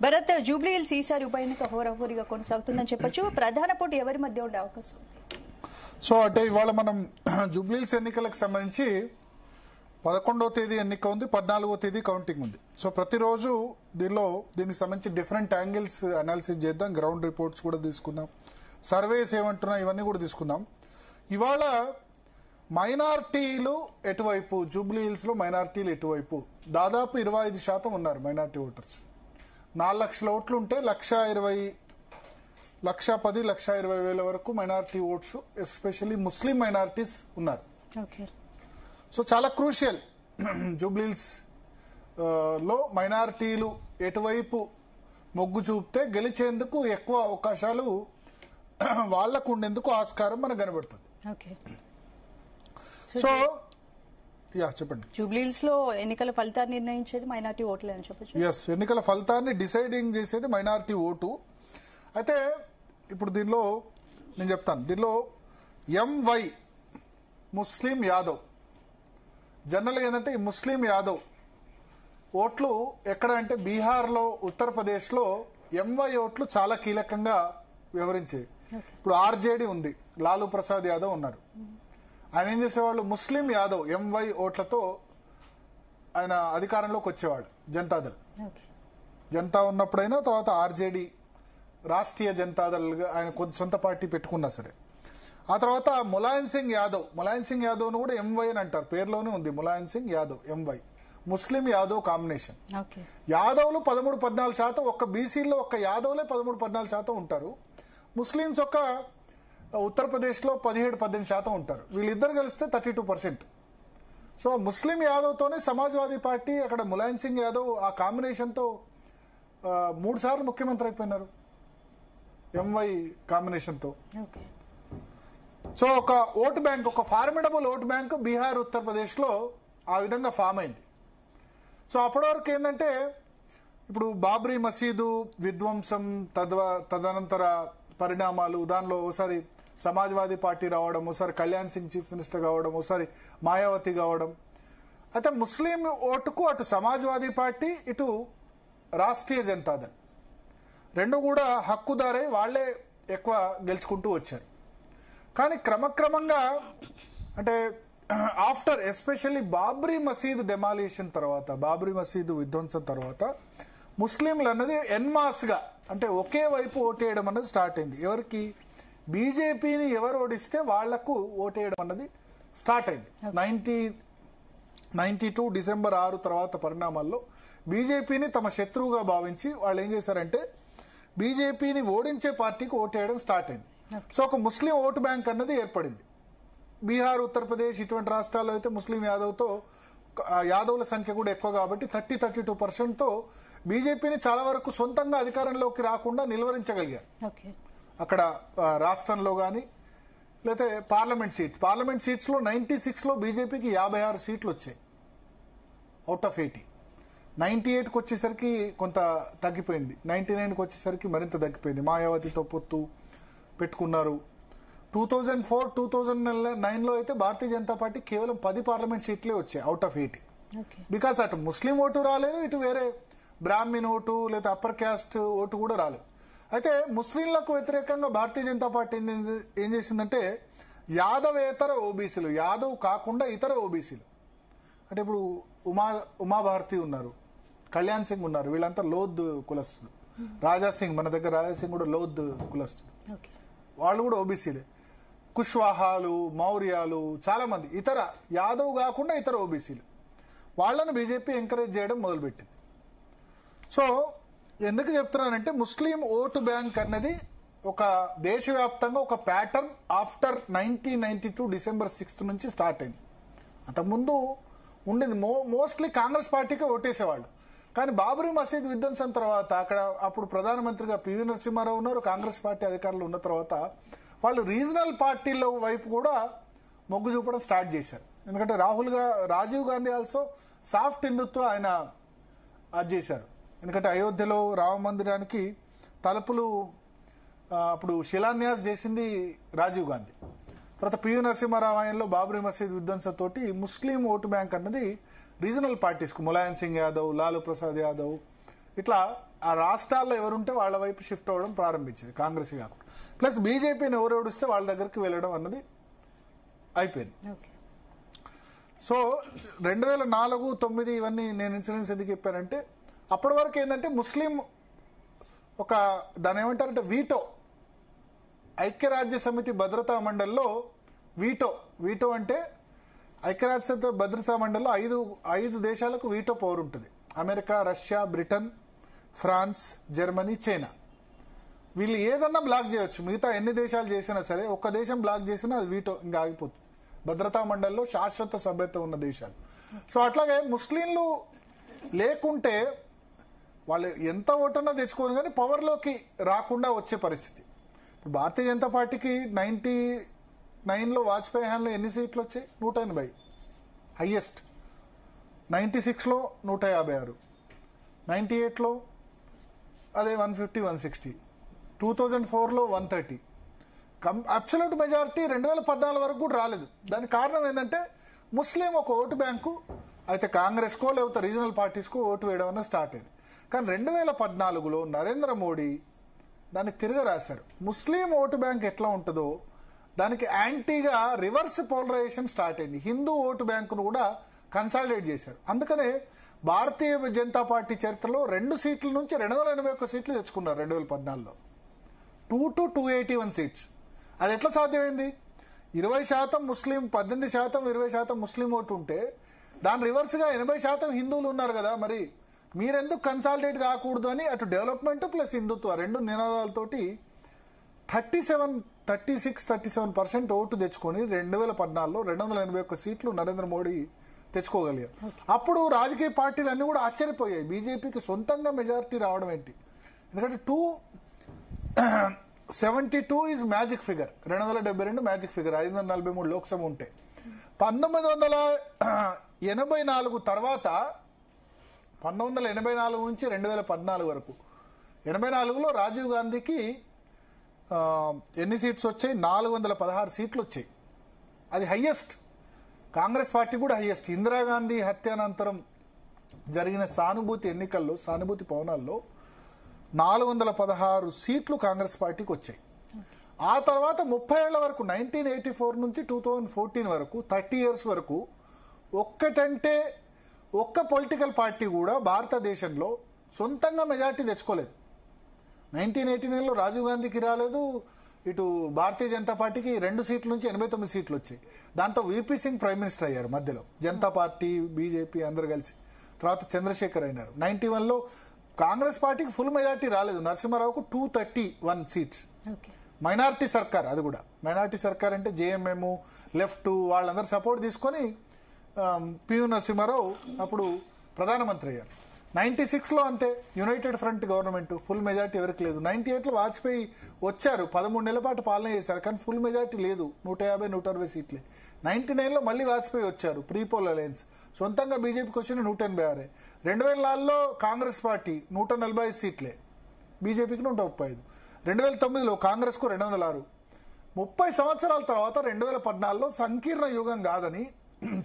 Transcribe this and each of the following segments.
Bharat, Jubilee hills ఈసారి ఉప ఎన్నిక హోరాహోరీగా కొనసాగుతుందని చెప్పొచ్చు. ప్రధాన పోటీ ఎవరి మధ్య ఉండే అవకాశం ఉంది? సో అంటే ఇవాళ మనం జూబ్లీ హిల్స్ ఎన్నికలకు సంబంధించి 11వ తేదీ ఎన్నిక ఉంది, 14వ తేదీ కౌంటింగ్ ఉంది. సో ప్రతిరోజు దీనికి సంబంధించి డిఫరెంట్ యాంగిల్స్ అనాలిసిస్ చేద్దాం, గ్రౌండ్ రిపోర్ట్స్ కూడా తీసుకుందాం, సర్వేస్ ఏమంటున్నాయి ఇవన్నీ కూడా తీసుకుందాం. ఇవాళ మైనార్టీలు ఎటువైపు, జూబ్లీ హిల్స్ లో మైనార్టీలు ఎటువైపు దాదాపు 25% ఉన్నారు మైనార్టీ ఓటర్స్. 4 లక్షల ఓట్లు ఉంటే 1,10,000 1,20,000 వరకు minority votes, especially Muslim minorities ఉన్నారు. సో చాలా క్రూషియల్ జూబ్లీ హిల్స్ లో మైనార్టీలు ఎటువైపు మొగ్గు చూపితే గెలిచేందుకు ఎక్కువ అవకాశాలు వాళ్లకు ఉండేందుకు ఆస్కారం మనకు కనబడుతుంది. సో చెప్పండి. జూబ్లీ హిల్స్ లో ఎన్నికల ఫలితాన్ని నిర్ణయించేది మైనార్టీ ఓట్లే అని చెప్పచ్చు. ఎస్, ఎన్నికల ఫలితాన్ని డిసైడింగ్ చేసేది మైనార్టీ ఓటు. అయితే ఇప్పుడు దీనిలో నేను చెప్తాను, దీనిలో ఎంవై ముస్లిం యాదవ్, జనరల్గా ఏంటంటే ఈ ముస్లిం యాదవ్ ఓట్లు ఎక్కడ అంటే బీహార్లో, ఉత్తరప్రదేశ్లో ఎంవై ఓట్లు చాలా కీలకంగా వ్యవహరించేవి. ఇప్పుడు ఆర్జేడీ ఉంది, లాలూ ప్రసాద్ యాదవ్ ఉన్నారు. ఆయన ఏం చేసేవాళ్ళు, ముస్లిం యాదవ్ ఎంవై ఓట్లతో ఆయన అధికారంలోకి వచ్చేవాళ్ళు. జనతాదళ్ జనతా ఉన్నప్పుడైనా, తర్వాత ఆర్జేడీ రాష్ట్రీయ జనతాదళ్గా ఆయన కొంత సొంత పార్టీ పెట్టుకున్నా సరే. ఆ తర్వాత ములాయం సింగ్ యాదవ్ను కూడా ఎంవై అని అంటారు, పేరులోనే ఉంది ములాయం సింగ్ యాదవ్ ఎంవై, ముస్లిం యాదవ్ కాంబినేషన్. యాదవ్లు 13-14%, ఒక్క బీసీలో ఒక్క యాదవ్లే 13-14% ఉంటారు. ముస్లింస్ ఒక్క ఉత్తరప్రదేశ్లో 17-18% ఉంటారు. వీళ్ళిద్దరు కలిస్తే 32%. సో ముస్లిం యాదవ్తోనే సమాజ్వాదీ పార్టీ అక్కడ ములాయం సింగ్ యాదవ్ ఆ కాంబినేషన్తో 3 సార్లు ముఖ్యమంత్రి అయిపోయినారు ఎంవై కాంబినేషన్తో. సో ఒక ఓటు బ్యాంక్, ఒక ఫార్మిడబుల్ ఓటు బ్యాంక్ బీహార్, ఉత్తరప్రదేశ్లో ఆ విధంగా ఫామ్ అయింది. సో అప్పటి వరకు ఏంటంటే ఇప్పుడు బాబ్రీ మసీదు విధ్వంసం, తదనంతర పరిణామాలు, దానిలో ఒకసారి సమాజ్వాదీ పార్టీ రావడం, ఒకసారి కళ్యాణ్ సింగ్ చీఫ్ మినిస్టర్ కావడం, ఒకసారి మాయావతి కావడం. అయితే ముస్లిం ఓటుకు అటు సమాజ్వాదీ పార్టీ, ఇటు రాష్ట్రీయ జనతాదళ్ రెండు కూడా హక్కుదారై వాళ్లే ఎక్కువ గెలుచుకుంటూ వచ్చారు. కానీ క్రమక్రమంగా అంటే ఆఫ్టర్ ఎస్పెషల్లీ బాబ్రీ మసీదు డెమాలిషన్ తర్వాత, బాబ్రీ మసీదు విధ్వంసం తర్వాత ముస్లింలు అన్నది ఎన్మాస్గా అంటే ఒకే వైపు ఓటేయడం అన్నది స్టార్ట్ అయింది. ఎవరికి, బీజేపీని ఎవరు ఓడిస్తే వాళ్లకు ఓటేయడం అన్నది స్టార్ట్ అయింది. 1992 డిసెంబర్ 6 తర్వాత పరిణామాల్లో బీజేపీని తమ శత్రువుగా భావించి వాళ్ళు ఏం చేశారంటే బీజేపీని ఓడించే పార్టీకి ఓటేయడం స్టార్ట్ అయింది. సో ఒక ముస్లిం ఓటు బ్యాంక్ అన్నది ఏర్పడింది. బీహార్, ఉత్తరప్రదేశ్ ఇటువంటి రాష్ట్రాల్లో అయితే ముస్లిం యాదవుల సంఖ్య కూడా ఎక్కువ కాబట్టి 30-32%తో బీజేపీని చాలా వరకు సొంతంగా అధికారంలోకి రాకుండా నిలువరించగలిగారు. అక్కడ రాష్ట్రంలో కానీ లేకపోతే పార్లమెంట్ సీట్స్ లో 96లో బీజేపీకి 56 సీట్లు వచ్చాయి అవుట్ ఆఫ్ 80. 98కి వచ్చేసరికి కొంత తగ్గిపోయింది, 99కి వచ్చేసరికి మరింత తగ్గిపోయింది. మాయావతితో పొత్తు పెట్టుకున్నారు. 2004-2009లో అయితే భారతీయ జనతా పార్టీ కేవలం 10 పార్లమెంట్ సీట్లే వచ్చాయి అవుట్ ఆఫ్ 80. బికాస్ అటు ముస్లిం ఓటు రాలేదు, ఇటు వేరే బ్రాహ్మిన్ ఓటు లేదా అప్పర్ క్యాస్ట్ ఓటు కూడా రాలేదు. అయితే ముస్లింలకు వ్యతిరేకంగా భారతీయ జనతా పార్టీ ఏం చేసిందంటే యాదవేతర ఓబీసీలు, యాదవ్ కాకుండా ఇతర ఓబీసీలు అంటే ఇప్పుడు ఉమాభారతి ఉన్నారు, కళ్యాణ్ సింగ్ ఉన్నారు, వీళ్ళంతా లోద్ కులస్తులు. రాజాసింగ్, మన దగ్గర రాజాసింగ్ కూడా లోద్ కులస్తులు, వాళ్ళు కూడా ఓబీసీలే. కుష్వాహాలు, మౌర్యాలు, చాలా మంది ఇతర యాదవ్ కాకుండా ఇతర ఓబీసీలు, వాళ్ళను బీజేపీ ఎంకరేజ్ చేయడం మొదలుపెట్టింది. సో ఎందుకు చెప్తున్నానంటే ముస్లిం ఓటు బ్యాంక్ అన్నది ఒక దేశవ్యాప్తంగా ఒక ప్యాటర్న్ ఆఫ్టర్ 1992 డిసెంబర్ 6 నుంచి స్టార్ట్ అయింది. అంతకుముందు ఉండేది మోస్ట్లీ కాంగ్రెస్ పార్టీకే ఓటేసేవాళ్ళు. కానీ బాబ్రీ మసీద్ విధ్వంసం తర్వాత అక్కడ అప్పుడు ప్రధానమంత్రిగా పివి నరసింహారావు ఉన్నారు, కాంగ్రెస్ పార్టీ అధికారంలో ఉన్న తర్వాత వాళ్ళు రీజనల్ పార్టీల వైపు కూడా మొగ్గు చూపడం స్టార్ట్ చేశారు. ఎందుకంటే రాజీవ్ గాంధీ ఆల్సో సాఫ్ట్ హిందుత్వ ఆయన అది చేశారు. ఎందుకంటే అయోధ్యలో రామ మందిరానికి తలుపులు అప్పుడు శిలాన్యాస్ చేసింది రాజీవ్ గాంధీ. తర్వాత పివి నరసింహారావు ఆయనలో బాబ్రీ మసీద్ విధ్వంసంతో ముస్లిం ఓటు బ్యాంక్ అన్నది రీజనల్ పార్టీస్కు ములాయం సింగ్ యాదవ్, లాలూ ప్రసాద్ యాదవ్ ఇట్లా ఆ రాష్ట్రాల్లో ఎవరుంటే వాళ్ళ వైపు షిఫ్ట్ అవ్వడం ప్రారంభించింది, కాంగ్రెస్ కాకుండా. ప్లస్ బీజేపీని ఎవరు ఓడిస్తే వాళ్ళ దగ్గరికి వెళ్ళడం అన్నది అయిపోయింది. సో 2004, 2009 ఇవన్నీ నేను ఇన్సిడెంట్స్ ఎందుకు చెప్పానంటే అప్పటి వరకు ఏంటంటే ముస్లిం ఒక దాని ఏమంటారంటే వీటో, ఐక్యరాజ్య సమితి భద్రతా మండలిలో వీటో అంటే ఐక్యరాజ్య భద్రతా మండలిలో ఐదు దేశాలకు వీటో పవర్ ఉంటుంది. America, Russia, Britain, France, Germany, China. వీళ్ళు ఏదన్నా బ్లాక్ చేయొచ్చు. మిగతా ఎన్ని దేశాలు చేసినా సరే ఒక్క దేశం బ్లాక్ చేసినా అది వీటో ఇంకా ఆగిపోతుంది. భద్రతా మండలిలో శాశ్వత సభ్యత్వం ఉన్న దేశాలు. సో అట్లాగే ముస్లింలు లేకుంటే వాళ్ళు ఎంత ఓటన్నా తెచ్చుకోరు కానీ పవర్లోకి రాకుండా వచ్చే పరిస్థితి. ఇప్పుడు భారతీయ జనతా పార్టీకి 99లో వాజ్పేయి హయాంలో ఎన్ని సీట్లు వచ్చాయి? 180 హైయెస్ట్. 96లో 156, 98లో అదే 150, 160, 2004లో 130. అబ్సల్యూట్ మెజారిటీ 2014 వరకు కూడా రాలేదు. దానికి కారణం ఏంటంటే ముస్లిం ఒక ఓటు బ్యాంకు అయితే కాంగ్రెస్కో లేకపోతే రీజనల్ పార్టీస్కో ఓటు వేయడం అన్న స్టార్ట్ అయింది. కానీ 2014లో నరేంద్ర మోడీ దాన్ని తిరగ రాశారు. ముస్లిం ఓటు బ్యాంక్ ఎట్లా ఉంటుందో దానికి యాంటీగా రివర్స్ పోలరైజేషన్ స్టార్ట్ అయింది. హిందూ ఓటు బ్యాంకును కూడా కన్సాలిడేట్ చేశారు. అందుకనే భారతీయ జనతా పార్టీ చరిత్రలో 2 సీట్ల నుంచి 281 సీట్లు తెచ్చుకున్నారు 2014లో. 2 to 281 సీట్స్. అది ఎట్లా సాధ్యమైంది? 20% ముస్లిం, 18%, 20% ముస్లిం ఓటు ఉంటే దాని రివర్స్గా 80% హిందువులు ఉన్నారు కదా, మరి మీరెందుకు కన్సాలిడేట్ కాకూడదు అని అటు డెవలప్మెంట్ ప్లస్ హిందుత్వ రెండు నినాదాలతోటి 36-37% ఓటు తెచ్చుకొని 2014లో 281 సీట్లు నరేంద్ర మోడీ తెచ్చుకోగలిగారు. అప్పుడు రాజకీయ పార్టీలు అన్ని కూడా ఆశ్చర్యపోయాయి, బీజేపీకి సొంతంగా మెజారిటీ రావడం ఏంటి. ఎందుకంటే 272 is magic figure, 272 magic figure, 543 Lok Sabha ఉంటే. 1984 తర్వాత 1984 నుంచి 2014 వరకు 84లో రాజీవ్ గాంధీకి ఎన్ని సీట్స్ వచ్చాయి? 416 సీట్లు వచ్చాయి. అది హైయెస్ట్. కాంగ్రెస్ పార్టీ కూడా హైయెస్ట్. ఇందిరాగాంధీ హత్యానంతరం జరిగిన సానుభూతి పవనాల్లో 416 సీట్లు కాంగ్రెస్ పార్టీకి వచ్చాయి. ఆ తర్వాత 30 ఏళ్ల వరకు 1984 నుంచి 2014 వరకు 30 ఇయర్స్ వరకు ఒక్క పొలిటికల్ పార్టీ కూడా భారతదేశంలో సొంతంగా మెజారిటీ తెచ్చుకోలేదు. 1989లో రాజీవ్ గాంధీకి రాలేదు, ఇటు భారతీయ జనతా పార్టీకి 2 సీట్ల నుంచి 89 సీట్లు వచ్చాయి. దాంతో వీపీ సింగ్ ప్రైమ్ మినిస్టర్ అయ్యారు మధ్యలో, జనతా పార్టీ బీజేపీ అందరు కలిసి. తర్వాత చంద్రశేఖర్ అయినారు. 91లో కాంగ్రెస్ పార్టీకి ఫుల్ మెజారిటీ రాలేదు, నరసింహారావుకు 231 సీట్స్. మైనారిటీ సర్కార్, అది కూడా మైనారిటీ సర్కార్ అంటే జేఎంఎం, లెఫ్ట్ వాళ్ళందరూ సపోర్ట్ తీసుకొని పివి నరసింహారావు అప్పుడు ప్రధానమంత్రి అయ్యారు. 96లో అంతే, United front government, full majority ఎవరికి లేదు. 98లో వాజ్పేయి వచ్చారు, 13 నెలల పాటు పాలన చేశారు, కానీ ఫుల్ మెజారిటీ లేదు, 150-160 సీట్లే. 99లో మళ్ళీ వాజ్పేయి వచ్చారు, ప్రీపోల్ అలయన్స్, సొంతంగా బీజేపీకి వచ్చిన 186. 2004లో కాంగ్రెస్ పార్టీ 145 సీట్లే, బీజేపీకి 135. 2009లో కాంగ్రెస్కు 206. 30 సంవత్సరాల తర్వాత 2014లో సంకీర్ణ యుగం కాదని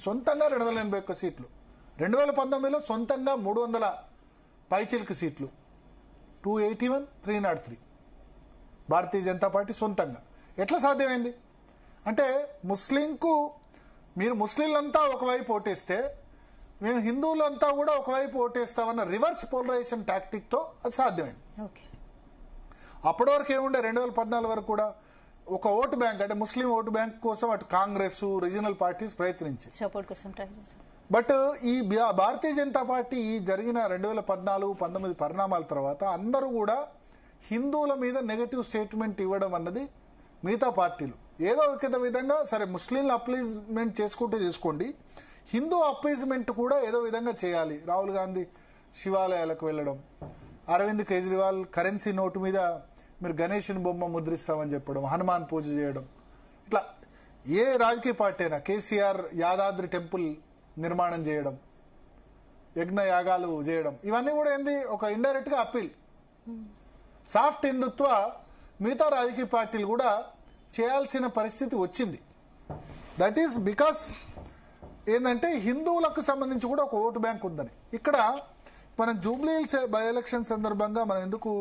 సొంతంగా 281 సీట్లు. 2019లో సొంతంగా 300 పైచిలకు సీట్లు, 281, 303 భారతీయ జనతా పార్టీ సొంతంగా. ఎట్లా సాధ్యమైంది అంటే మీరు ముస్లింలంతా ఒకవైపు ఓటేస్తే మేము హిందువులంతా కూడా ఒకవైపు ఓటేస్తామన్న రివర్స్ పోలరైజేషన్ టాక్టిక్ తో అది సాధ్యమైంది. అప్పటి వరకు ఏముండే 2014 వరకు కూడా ఒక ఓటు బ్యాంక్ అంటే ముస్లిం ఓటు బ్యాంక్ కోసం అటు కాంగ్రెస్ రీజనల్ పార్టీస్ ప్రయత్నించాయి. బట్ ఈ భారతీయ జనతా పార్టీ జరిగిన 2014-19 పరిణామాల తర్వాత అందరూ కూడా హిందువుల మీద నెగటివ్ స్టేట్మెంట్ ఇవ్వడం అన్నది మిగతా పార్టీలు ఏదో ఒక విధంగా, సరే ముస్లింలు అప్లీజ్మెంట్ చేసుకుంటే చేసుకోండి, హిందూ అప్లీజ్మెంట్ కూడా ఏదో విధంగా చేయాలి. రాహుల్ గాంధీ శివాలయాలకు వెళ్ళడం, అరవింద్ కేజ్రీవాల్ కరెన్సీ నోటు మీద మీరు గణేషుని బొమ్మ ముద్రిస్తామని చెప్పడం, హనుమాన్ పూజ చేయడం, ఇట్లా ఏ రాజకీయ పార్టీ అయినా, కేసీఆర్ యాదాద్రి టెంపుల్ నిర్మాణం చేయడం, యజ్ఞ యాగాలు చేయడం, ఇవన్నీ కూడా ఏంది ఒక ఇండైరెక్ట్ గా అప్పీల్. సాఫ్ట్ హిందుత్వ మిగతా రాజకీయ పార్టీలు కూడా చేయాల్సిన పరిస్థితి వచ్చింది. దట్ ఈస్ బికాస్ ఏంటంటే హిందువులకు సంబంధించి కూడా ఒక ఓటు బ్యాంక్ ఉందని. ఇక్కడ మనం జూబ్లీ హిల్స్ బై ఎలక్షన్ సందర్భంగా మనం ఎందుకు